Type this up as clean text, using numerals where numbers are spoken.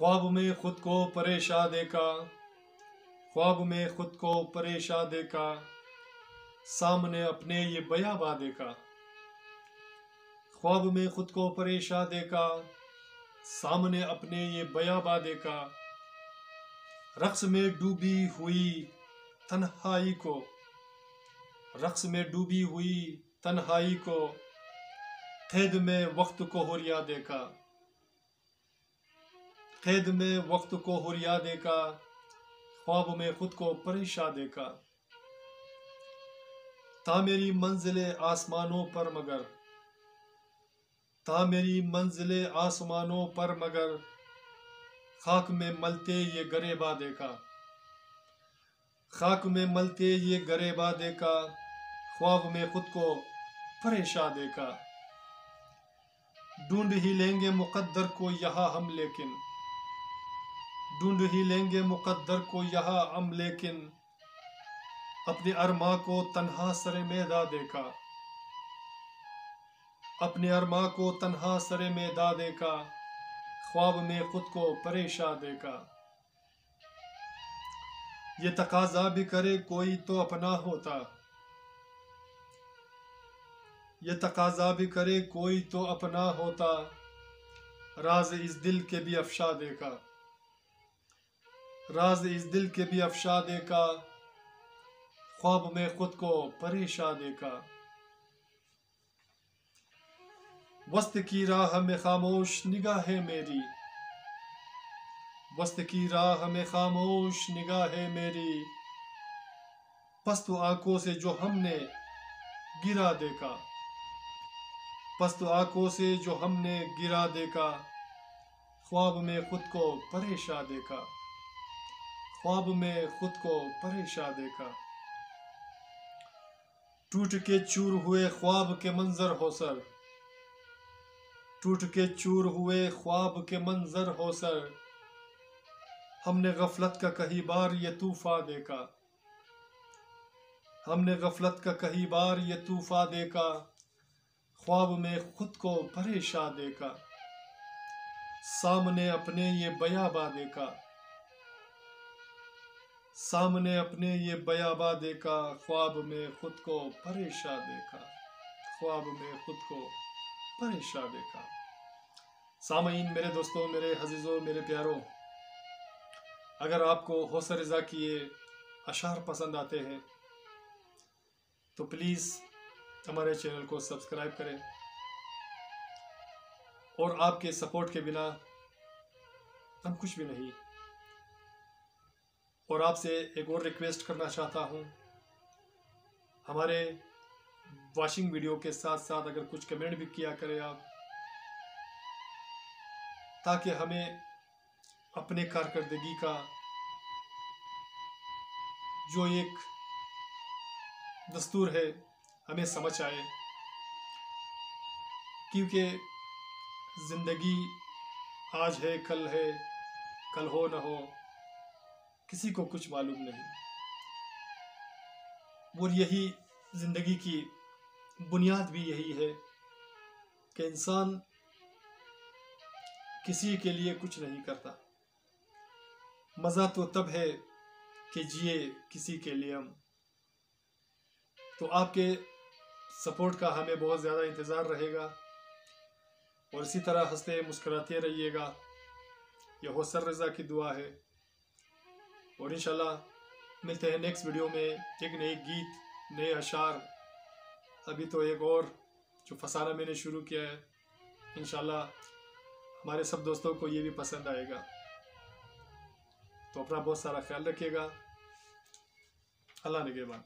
ख्वाब में खुद को परेशान देखा, ख्वाब में खुद को परेशान देखा, सामने अपने ये बयाबा देखा। ख्वाब में खुद को परेशान देखा, सामने अपने ये बयाबा देखा। रक्स में डूबी हुई तन्हाई को, रक्स में डूबी हुई तन्हाई को, कैद में वक्त को हुरिया देखा, कैद में वक्त को हुरिया देखा। ख्वाब में खुद को परेशान देखा। था मेरी मंजिले आसमानों पर मगर, था मेरी मंजिले आसमानों पर मगर, खाक में मलते ये गरेबा देखा, खाक में मलते ये गरेबा देखा। ख्वाब में खुद को परेशान देखा। ढूंढ ही लेंगे मुकद्दर को यहाँ हम लेकिन, ढूंढ ही लेंगे मुकद्दर को यहाँ हम लेकिन, अपने अरमा को तन्हा सरे मैदा देखा, अपने अरमा को तन्हा सरे मैदा देखा। ख्वाब में खुद को परेशान देखा। ये तकाजा भी करे कोई तो अपना होता, ये तकाजा भी करे कोई तो अपना होता, राज इस दिल के भी अफशा देखा, राज इस दिल के भी अफशा देखा। ख्वाब में खुद को परेशान देखा। वस्त की राह में खामोश निगाहें मेरी, वस्त की राह में खामोश निगाहें मेरी, पस्त आंखों से जो हमने गिरा देखा, पस्त आंखों से जो हमने गिरा देखा। ख्वाब में खुद को परेशान देखा, ख्वाब में खुद को परेशान देखा। टूट के चूर हुए ख्वाब के मंजर हो सर, टूट के चूर हुए ख्वाब के मंजर हो सर, हमने गफलत का कई बार ये तूफा देखा, हमने गफलत का कई बार ये तूफा देखा। ख्वाब में खुद को परेशान देखा, सामने अपने ये बयाबा देखा, सामने अपने ये बयाबा देखा। ख्वाब में खुद को परेशान देखा, ख्वाब में खुद को परेशान देखा। सामईन, मेरे दोस्तों, मेरे अजीजों, मेरे प्यारों, अगर आपको हौसर रज़ा की ये अशार पसंद आते हैं तो प्लीज़ हमारे चैनल को सब्सक्राइब करें। और आपके सपोर्ट के बिना हम कुछ भी नहीं। और आपसे एक और रिक्वेस्ट करना चाहता हूँ, हमारे वॉचिंग वीडियो के साथ साथ अगर कुछ कमेंट भी किया करें आप, ताकि हमें अपने कारकर्दगी का जो एक दस्तूर है हमें समझ आए। क्योंकि ज़िंदगी आज है, कल हो न हो, किसी को कुछ मालूम नहीं। और यही ज़िंदगी की बुनियाद भी यही है कि इंसान किसी के लिए कुछ नहीं करता। मज़ा तो तब है कि जिए किसी के लिए हम। तो आपके सपोर्ट का हमें बहुत ज़्यादा इंतज़ार रहेगा और इसी तरह हंसते मुस्कुराते रहिएगा। यह हौसर रज़ा की दुआ है। और इंशाल्लाह मिलते हैं नेक्स्ट वीडियो में एक नए गीत, नए अशार। अभी तो एक और जो फसाना मैंने शुरू किया है, इंशाल्लाह हमारे सब दोस्तों को ये भी पसंद आएगा। तो अपना बहुत सारा ख्याल रखिएगा। अल्लाह निगहबान।